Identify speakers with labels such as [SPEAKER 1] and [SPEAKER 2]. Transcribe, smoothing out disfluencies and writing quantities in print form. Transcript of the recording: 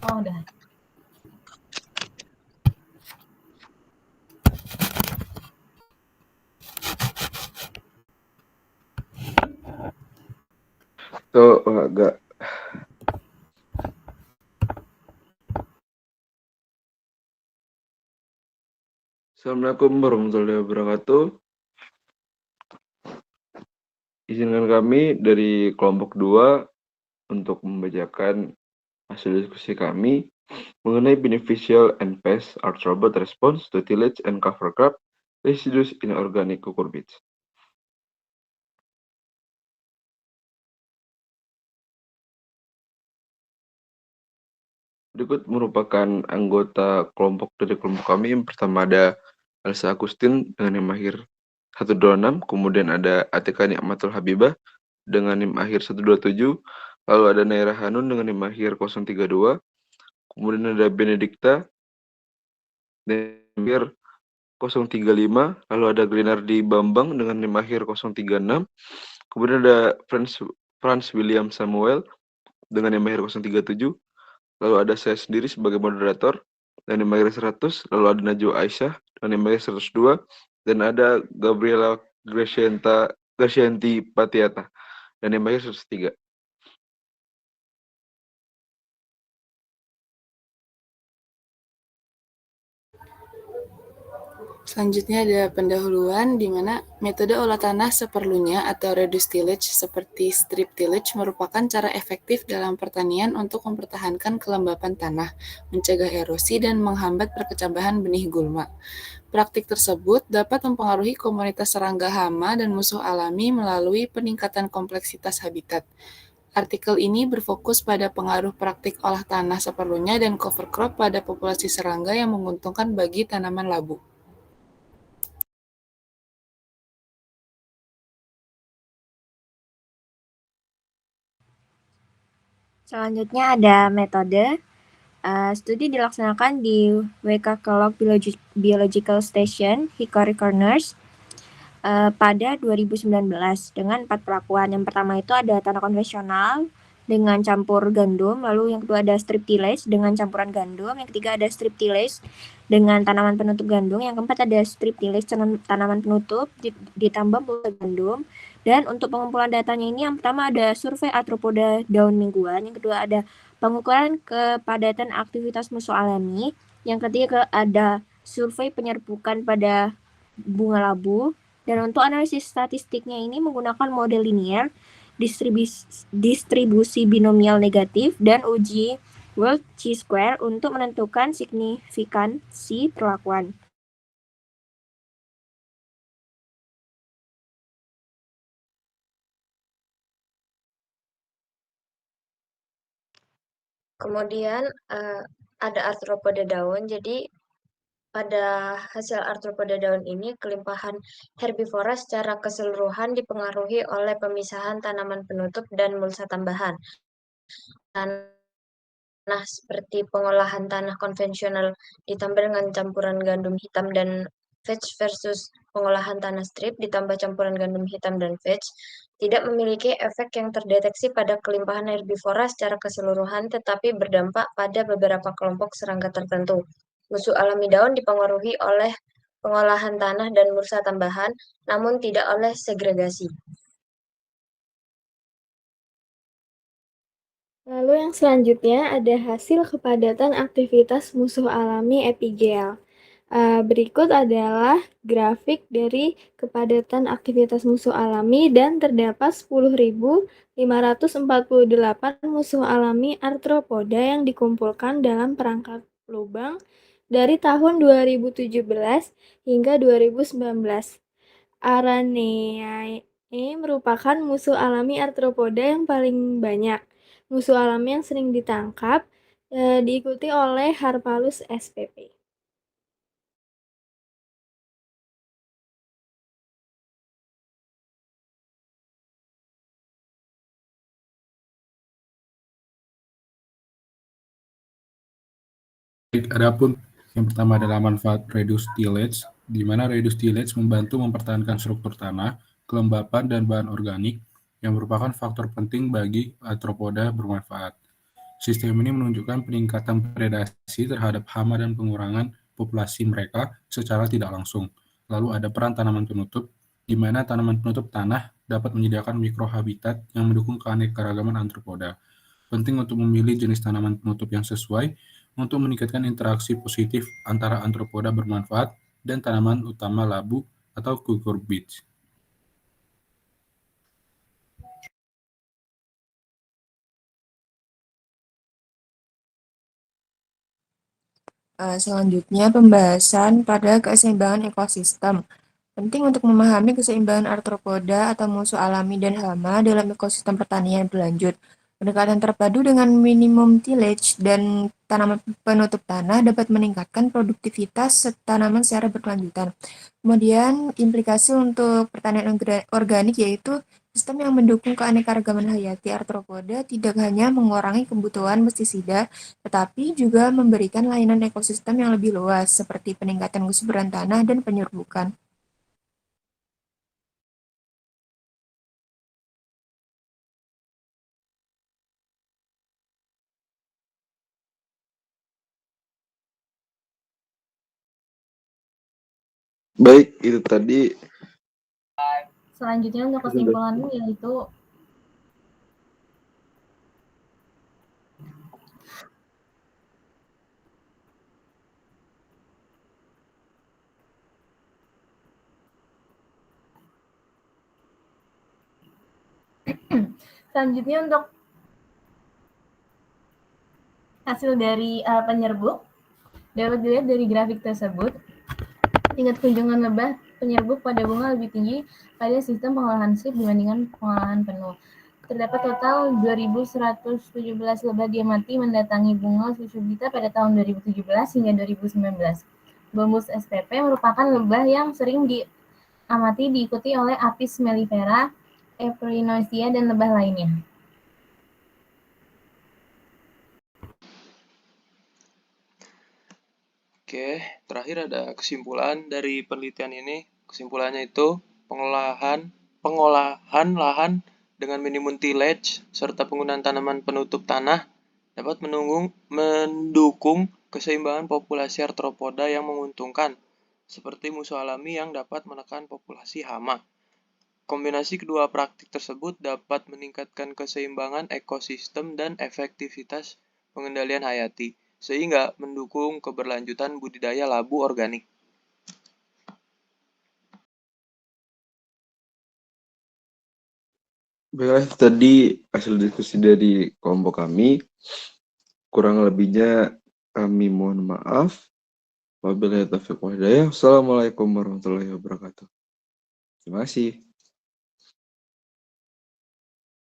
[SPEAKER 1] Oh, udah.
[SPEAKER 2] Tuh, agak. Assalamualaikum warahmatullahi wabarakatuh. Izinkan kami dari kelompok 2 untuk membacakan hasil diskusi kami mengenai beneficial and pest arthropod response to tillage and cover crop residues in organic cucurbits. Berikut merupakan anggota kelompok dari kelompok kami. Yang pertama ada Elsa Agustin dengan NIM akhir 126, kemudian ada Atika Nikmatul Habibah dengan NIM akhir 127, lalu ada Naira Hanun dengan NIM akhir 032, kemudian ada Benedikta dengan NIM akhir 035, lalu ada Glenardi Bambang dengan NIM akhir 036, kemudian ada Franz William Samuel dengan NIM akhir 037, lalu ada saya sendiri sebagai moderator dengan NIM akhir 100, lalu ada Najwa Aisyah dengan NIM akhir 102, dan ada Gabriela Gracianti Patiata dan NIM akhir 103.
[SPEAKER 3] Selanjutnya ada pendahuluan di mana metode olah tanah seperlunya atau reduced tillage seperti strip tillage merupakan cara efektif dalam pertanian untuk mempertahankan kelembapan tanah, mencegah erosi, dan menghambat perkecambahan benih gulma. Praktik tersebut dapat mempengaruhi komunitas serangga hama dan musuh alami melalui peningkatan kompleksitas habitat. Artikel ini berfokus pada pengaruh praktik olah tanah seperlunya dan cover crop pada populasi serangga yang menguntungkan bagi tanaman labu.
[SPEAKER 4] Selanjutnya ada metode. Studi dilaksanakan di WK Kellogg Biological Station, Hickory Corners, pada 2019 dengan 4 perlakuan. Yang pertama itu ada tanah konvensional dengan campur gandum, lalu yang kedua ada strip tillage dengan campuran gandum, yang ketiga ada strip tillage dengan tanaman penutup gandum, yang keempat ada strip tillage tanaman penutup ditambah mulsa gandum. Dan untuk pengumpulan datanya ini yang pertama ada survei arthropoda daun mingguan, yang kedua ada pengukuran kepadatan aktivitas musuh alami, yang ketiga ada survei penyerbukan pada bunga labu. Dan untuk analisis statistiknya ini menggunakan model linear, distribusi binomial negatif, dan uji World Chi-square untuk menentukan signifikansi perlakuan.
[SPEAKER 5] Kemudian ada arthropoda daun. Jadi pada hasil arthropoda daun ini, kelimpahan herbivora secara keseluruhan dipengaruhi oleh pemisahan tanaman penutup dan mulsa tambahan. Tanah seperti pengolahan tanah konvensional ditambah dengan campuran gandum hitam dan vetch versus pengolahan tanah strip ditambah campuran gandum hitam dan vetch tidak memiliki efek yang terdeteksi pada kelimpahan herbivora secara keseluruhan, tetapi berdampak pada beberapa kelompok serangga tertentu. Musuh alami daun dipengaruhi oleh pengolahan tanah dan mulsa tambahan, namun tidak oleh segregasi.
[SPEAKER 6] Lalu yang selanjutnya ada hasil kepadatan aktivitas musuh alami epigel. Berikut adalah grafik dari kepadatan aktivitas musuh alami dan terdapat 10.548 musuh alami arthropoda yang dikumpulkan dalam perangkap lubang dari tahun 2017 hingga 2019. Araneae merupakan musuh alami arthropoda yang paling banyak. Musuh alami yang sering ditangkap diikuti oleh Harpalus spp.
[SPEAKER 7] Adapun yang pertama adalah manfaat reduced tillage, di mana reduced tillage membantu mempertahankan struktur tanah, kelembapan, dan bahan organik yang merupakan faktor penting bagi arthropoda bermanfaat. Sistem ini menunjukkan peningkatan predasi terhadap hama dan pengurangan populasi mereka secara tidak langsung. Lalu ada peran tanaman penutup, di mana tanaman penutup tanah dapat menyediakan mikrohabitat yang mendukung keanekaragaman arthropoda. Penting untuk memilih jenis tanaman penutup yang sesuai untuk meningkatkan interaksi positif antara arthropoda bermanfaat dan tanaman utama labu atau cucurbits.
[SPEAKER 4] Selanjutnya, pembahasan pada keseimbangan ekosistem. Penting untuk memahami keseimbangan arthropoda atau musuh alami dan hama dalam ekosistem pertanian berlanjut. Pendekatan terpadu dengan minimum tillage dan tanaman penutup tanah dapat meningkatkan produktivitas tanaman secara berkelanjutan. Kemudian, implikasi untuk pertanian organik yaitu sistem yang mendukung keanekaragaman hayati arthropoda tidak hanya mengurangi kebutuhan pestisida, tetapi juga memberikan layanan ekosistem yang lebih luas, seperti peningkatan kesuburan tanah dan penyerbukan.
[SPEAKER 2] Baik, itu tadi.
[SPEAKER 1] Selanjutnya untuk kesimpulanmu yaitu selanjutnya untuk hasil dari penyerbuk dapat dilihat dari grafik tersebut. Tingkat kunjungan lebah penyerbuk pada bunga lebih tinggi pada sistem pengolahan strip dibandingkan pengolahan penuh. Terdapat total 2.117 lebah diamati mendatangi bunga Sushubita pada tahun 2017 hingga 2019. Bombus spp merupakan lebah yang sering diamati diikuti oleh Apis mellifera, Erinosia, dan lebah lainnya.
[SPEAKER 8] Oke, terakhir ada kesimpulan dari penelitian ini. Kesimpulannya itu pengolahan lahan dengan minimum tillage serta penggunaan tanaman penutup tanah dapat mendukung keseimbangan populasi arthropoda yang menguntungkan, seperti musuh alami yang dapat menekan populasi hama. Kombinasi kedua praktik tersebut dapat meningkatkan keseimbangan ekosistem dan efektivitas pengendalian hayati, sehingga mendukung keberlanjutan budidaya labu organik.
[SPEAKER 2] Baiklah, tadi hasil diskusi dari kelompok kami. Kurang lebihnya kami mohon maaf. Wabillahi taufiq wal hidayah. Assalamualaikum warahmatullahi wabarakatuh. Terima kasih.